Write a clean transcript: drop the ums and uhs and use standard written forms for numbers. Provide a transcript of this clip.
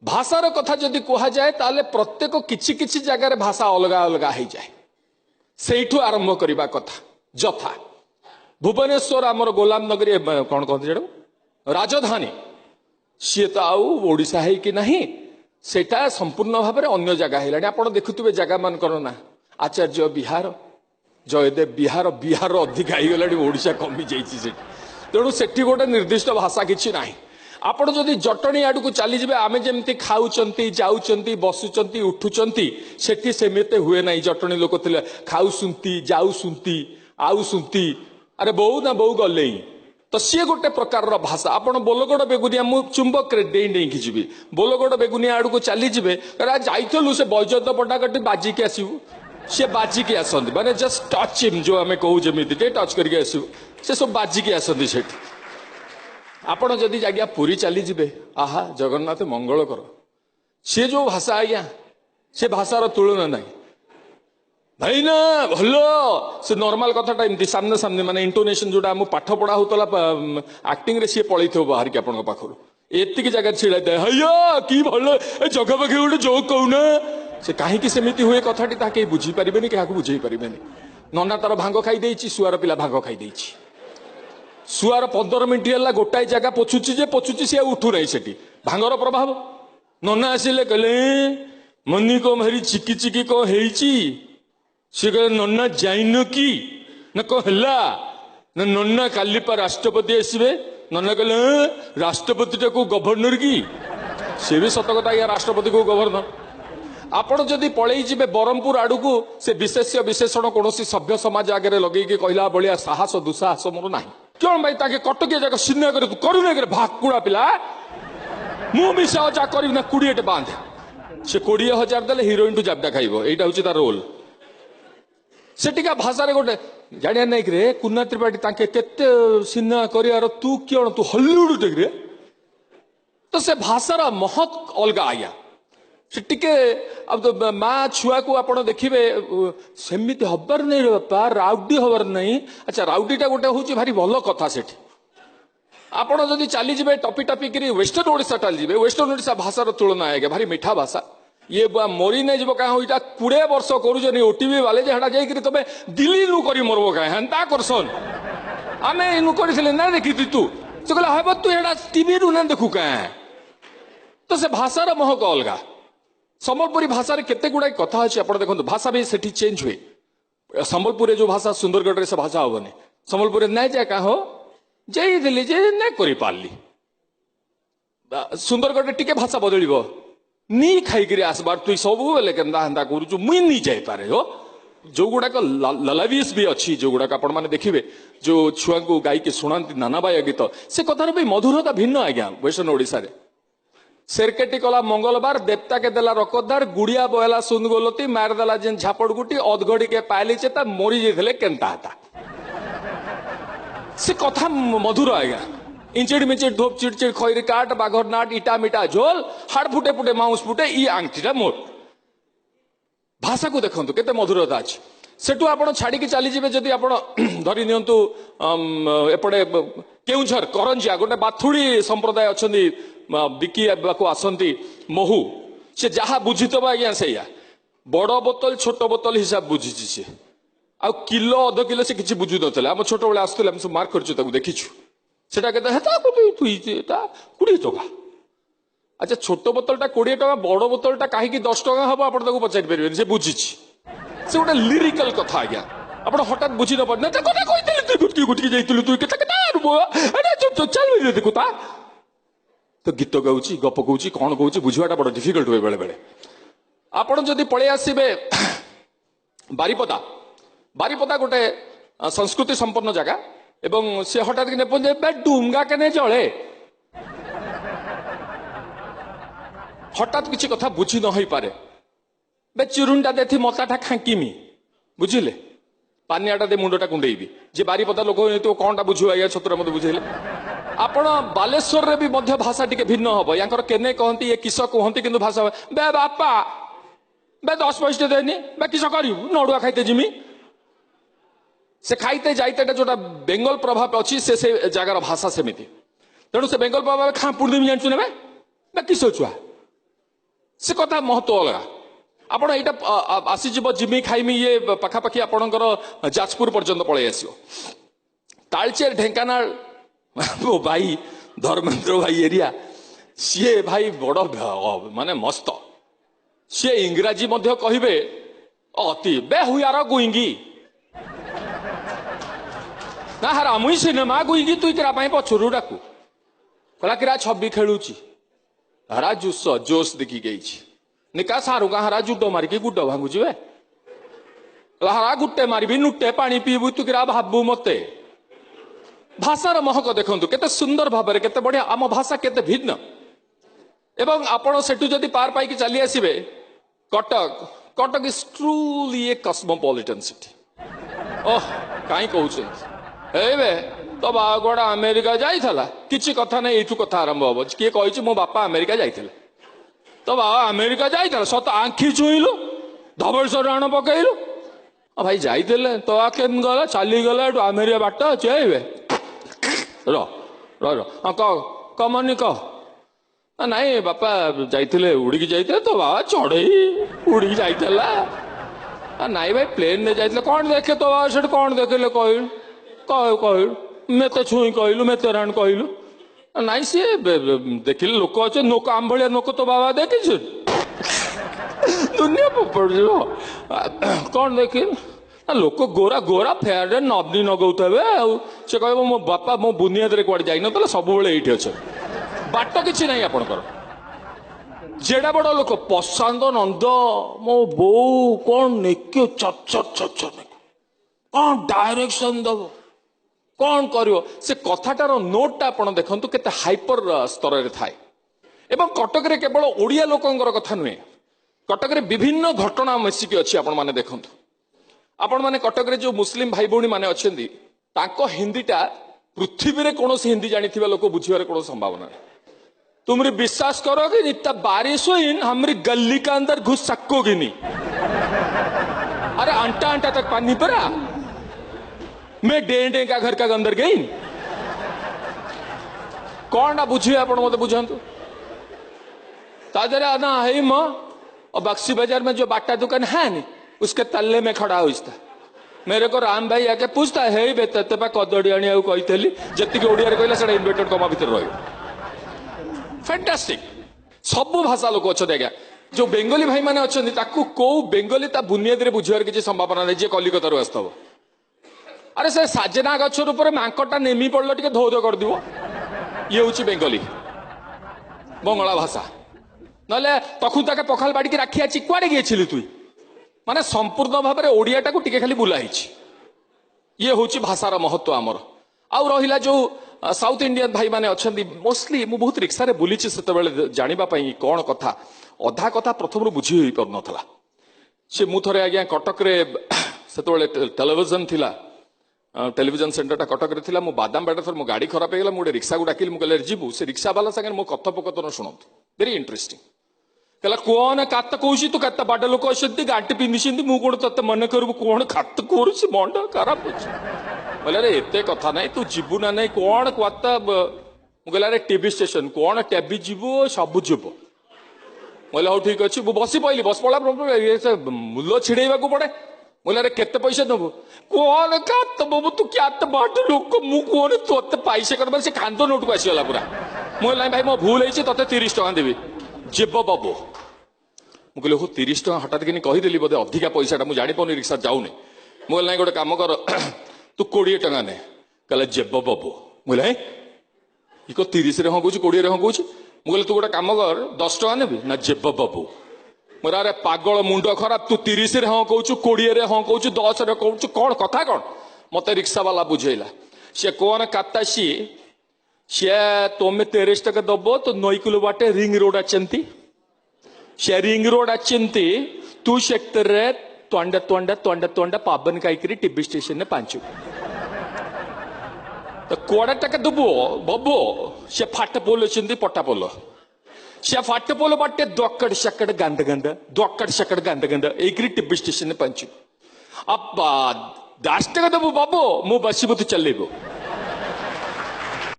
भाषार कथा जदि कह जाए ताले प्रत्येक किछि किछि जगार भाषा अलग अलग हो जाए सेठू आरंभ करने कथा जथा भुवनेश्वर आमर गोलाम नगरी कौन कहते राजधानी सी तो आशा है कि नहीं सेटा संपूर्ण भाव में अन्य जगह है आप देखुवे जगह मानकर ना आचार्य बिहार जयदेव बिहार बिहार अधिक होगा कमी जाइए तेणु से गोटे निर्दिष्ट भाषा किसी ना आपण जदि जटणी आड़ को चलीजे आम जमी खाऊंट जाऊँच बसुंच उठुंट सेठी सेमते हुए ना जटणी लोक थे खाऊसुंती जाऊसुंती आउसुंती अरे बो ना बो गले तो सी गोटे प्रकार भाषा आप बोलगड़ बेगुनिया मु चुंबक डेई जी बोलगड़ बेगुनिया आड़ को चलीजे जाइलु से बैजयंत पट्टाकटी बाजिकी आसबू सी बाजिकी आसती माने जस्ट टच हिम जो आम कहू जमी टच करके आसबू से सब बाजिकी आसती से आपण जदि आज्ञा पुरी चलीजे आहा जगन्नाथ मंगल कर सी जो भाषा आज्ञा से भाषार तुलना ना भाई ना भल से नॉर्मल कथाटा एमती सामने सामने माने इंटोनेशन जोटा आम पाठ पढ़ा होता एक्टिंग रे सी पलि बाहर की आपण पाखर एतिक जगह छिड़ा था हैया कि भल जगह पाखे गोटे जोक कहूना से कहीं सेमती हुए कथाटी कहीं बुझीपारे क्या बुझे पारे नना तार भांग खाई शुआर पिला भांग खाई शुआर 15 मिनट है गोटाए जगह पोछुची सी उठू ना से भांगर प्रभाव नना आसिले कहले मनी कौन भारी चिकी चिकी कौन है सी कहे नना जाइन कि ना कौन है ना नना काली पा राष्ट्रपति आसवे नना कहले राष्ट्रपति टा को गवर्नर की सी भी सत कथा राष्ट्रपति को गवर्नर आपण जदि पलैजे ब्रह्मपुर आड़ को से विशेष्य विशेषण कौन सभ्य समाज आगे लगे कहला भाया साहस दुस्साहस मोर ना क्यों भाई ताके कटकिया जाक सिन्हा कर करूना भाकुड़ा पिला मु मिसा जा कर 20 बांध से 20,000 देले हिरोइन टू जाबडा खाइबो एटा होची तार रोल सेटिका भाषा रे गोटे जानिया नहीं रे कुन्ना त्रिपाठी ताके केते सिन्हा करियार तू क्यों तू हॉलीवुड देख रे तो से भाषार महत अलगा आया से टिके अब तो माँ छुआ को आप देखिए सेमती हबार नहीं रे बापा राउडी हबार नहीं अच्छा राउडीटा गोटे हूँ भारी भल कथा से आपड़ जदि चलीजे टपी टपी कर वेस्टर्न ओडिशा चलीजे वेस्टर्न ओडिशा भाषार तुलना आएगा भारी मीठा भाषा ये मरी नहीं जीव क्या यहाँ 20 वर्ष करूँ ओटीवी वाले जाकर तुम दिल्ली नु कर मरब क्या हेन्ता करसन आम इनु कर ना देखी तू से कहला हम तू एटा टीवी रू ना देखू क्या तो से भाषार महक अलगा संबलपुरी भाषा रे केते गुड़ाई कथा अच्छे आप देखो भाषा भी सेठी चेंज हुए संबलपुर जो भाषा सुंदरगढ़ से भाषा हेनी संबलपुर नहीं जाए क्या हो जाइली जे नहीं कर पार्ली सुंदरगढ़ टिके भाषा बदल नी खाई आसबार तु सब बेले के करू मुई नी जाई पारे हो जो गुड़ाक ललावियस भी अच्छी जो गुड़ाक आपण मैंने देखिए जो छुआ को गाई के शुणाती नाना बाया गीत से कथार भी मधुरता भिन्न आज्ञा वेस्टर्न ओडिशा रे सेरकेटी कला मंगलबार देवता के देला रकदार गुड़िया बहला सुन गोलती मारदेला जेन झापड़ गुटी अधघड़ी के पाइली चेता मरी जाइए केन्ता हता से कथा मधुर आज्ञा इंचिड़ मिचिड़ धूप चिड़चिड़ खैरी काट बाघर नाट इटा मिटा झोल हाड़ फुटे फुटे माउस फुटे ई आंगठीटा मोर भाषा को देखो केते मधुरता अच्छी सेठू आप छाड़ी चलीजे जदि आप धरी नियंतु एपटे केउझर करंजिया गोटे बाथुड़ी संप्रदाय अच्छा बिकी आसती महू से जहाँ बुझीथब आज्ञा से बड़ बोतल छोट बोतल हिसाब बुझी सी आ किलो अध किलो से किसी बुझु ना आम छोट बड़े आसुले सब मार्क कर देखीछु सेटा के 20 टका अच्छा छोट बोतलटा 20 टका बड़ बोतलटा कहीं 10 टका हम आप पचारि पारे से बुझी से गोटे लिरिकल कथा आज्ञा आप हठात बुझी न पारे गुटकी गुटकी जाइलु तु चल देखु ता तो गीत गाँव गप कौच कौन कौच बुझाटा बड़ा डिफिकल्ट हुए बेले बेले आपड़ जदि पलि आसबे बारिपदा बारिपदा गोटे संस्कृति संपन्न जगह एवं से हठात कि डुंगा के चले हठात किसी कथा बुझी न पारे बे चिरुनटा देथि मताटा खांकीमी बुझिले पानियाटा दे मुंडटा कुंडेबी जे बारिपदा लोक हो कौनटा बुझु आज्ञा छतुरा मत बुझेले आपण बालेश्वर रे भी मध्य भाषा टिके भिन्न हम यांकर केने कहती ये किस कहती कि भाषा बे बापा बे 10 पैसे देनी बे किस करू नड़ुआ खाइते जिमी से खाइते जाइते जोटा बेंगल प्रभाव अच्छी से जगार भाषा सेमती तेणु से बेंगल प्रभाव खाँ पुणी जानचु ना बे किस छुआ से कथा महत्व अलग आपण यहाँ आसीज जिमी खाइमी ये पाखापाखि आपणकर जाजपुर पर्यंत पलि आस तालचेर ढेंकानाल मो भाई धर्मेंद्र भाई एरिया सी भाई बड़ माने मस्त सी इंग्राजी मध्य कहिबे अति बे हुआर गुईंगी ना हरा मुई सिनेमा गुईंगी तुई किरा पाई पछुरु डाकू कहला किरा छबी खेलुची हरा जुस जोश देखी गई निका सारू का हरा जुडो मारिकी गुड भांगुची वे हरा गुट्टे मारिबी नुट्टे पानी पीबू तू किरा भाबू मते भाषार महक देखंतु केते सुंदर भाबरे केते बढ़िया आम भाषा केते भिन्न एवं आपण सेठु जदि पार पाई चली आसीबे Cuttack Cuttack is truly a cosmopolitan city oh काई कहउछन एबे तो बागड़ा अमेरिका जाइथला किछि कथा नै एठु कथा आरंभ हो किए कहिछि मो बापा अमेरिका जाइथले तो बाबा अमेरिका जाइथला सत आंखी छुइलु धबलसर राण पकइलु भाई जाइथले तो आ केम गला चली गला एठु अमेरिका बाट चेइबे रो रो रो कमनी कह नाई बापा जाइथले उड़ी जाइथले तो बाबा चढ़ई उड़ी जाइथला नाई भाई प्लेन ने जाइथले कोन देखे तो बाबा सेठ कोन देखले कहिल कहिल मेते छुई कहलु मेते राण कहलु नाई सी देखिले लोक अच्छे नोक आम भाया नोक तो बाबा देखी दुनिया पड़ कौन देखिल लोक गोरा गोरा फेयर नबनी नगौथे से कह मो बापा मो बुनियाद कौड़े जाइन सब ये अच्छे बाट कि ना आपणकर जेड़ा बड़ लोक प्रशांत नंद मो बो कौन नेक्यो चर कौन डायरेक्शन दब कौन करियो से कथाटार नोटा आपण देखंतु केते हाइपर स्तर रे थाए एवं कटक रे केवल ओडिया लोकंगर कथा नुहे कटक रे विभिन्न घटना मिसिकी अछि आपण माने देखंतु आपण माने कटक रे जो मुस्लिम भाई भौणी माने अछंदी ताको हिंदीटा पृथ्वी रे कोनोसी हिंदी जानिथिबा लोक बुझिबारे कोनो संभावना नहीं तुमरी विश्वास करोगे इतना बारिश हुई हमारी गली के अंदर घुस सकोगे नहीं अरे अंटा अंटा तक पानी पड़ा मैं डे का घर का अंदर गई कौन ना बुझे आप मत बुझातु ताजरे आना है माँ और बक्सी बाजार में जो बाटा दुकान है नहीं उसके तल्ले में खड़ा हुई था मेरे को राम भाई आके पूछता है बेते कदड़ी आनी कही जी ओडिया कहला से इन्वर्टेड कमा भर रही फैंटास्टिक सब भाषा लोक अच्छा आज्ञा जो बेंगली भाई मैंने अच्छा कौ बेंगली ता बुनियाद रे बुझार किसी संभावना नहीं जी कलिकता आसव अरे से साजेना गचर ऊपर मांकटा नेमी पड़ल टे धो धो कर दिव ये हूँ बेंगली बंगला भाषा ना तखु ताके पखाल बाड़ी राखी आछि कुआडे गए तुई माने संपूर्ण भाव में ओडियाटा को टिके खाली बुलाई ये हूँ भाषार महत्व आमर आउ रहिला जो साउथ इंडियन भाई माने अच्छी मोस्टली मु बहुत रिक्सा रे बुली से जानापी कौन कथा अधा कथा प्रथम बुझी हो पार नाला सी मु थे आज्ञा कटक से टेलीविजन थिला टेलीविजन सेंटरटा कटक रे थिला मु बादाम बाटा थर मो गाड़ी खराब हो गला मु रिक्शा को डाकिल मु कहले जीबू से रिक्शा वाला संगे मो कथोपकथन शुणत वेरी इंटरेस्टिंग कहला कौन कात कहूसी तू कात बाड लोक अच्छी गांटी पिंधि मु कौन ते मन करू कौन खात करुच मन खराब बोले अरे एते कथा नहीं तू जीवु ना नहीं कौन कत मुझे अरे टीवी स्टेशन कौन टेबी जीवु सब जीव बोले हाँ ठीक अच्छे बस पड़ी बस पड़ा मूल्य छिड़ेवा पड़े बोले अरे केते पैसा दबु कौन कात बाबू तू क्या बाट लोक मु कौन तोते पैसे कर से कांद नोट को आसीगला पूरा मुझे भाई मो भूल है ते 30 टका देवी जीव बाबू मुझे हो 30 टका हठात कि कहीदेली बोधे अधिका पैसा मुझे जापानी रिक्शा जाऊनी मुझे ना गोटे कम कर तू 20 टका ने कहला जेब बाबू मुझे इको 30 रे हाँ कहूँ 20 रे हाँ कहूँ मुझे तू गोटे कम कर 10 टका नेबी ना जेब बाबू मोर अरे पागल मुंड खराब तू 30 रे हाँ कहूँ 20 रे हाँ कहूँ 10 रे कहूँ कौन कथा कौन मत रिक्शा वाला बुझेला सी कौन काता सी तुम्हें 30 टका दब तो 9 किलो बाटे रिंग रोड अच्छी सी रिंग रोड अच्छी तू सेक्टर रे तोंडा तोंडा तोंडा तोंडा पाबन कहीं टीवी स्टेशन ने पांचु तो कोड़ा टका दबो बबो से फाट पोल पट्टा पोल से फाट पोल बाटे दोकड़ शकड़ गंद गंद दोकड़ शकड़ गंद गंद एक टीवी स्टेशन ने पांचु अब 10 टका दबो बाबो मु बसबू तू चलेबो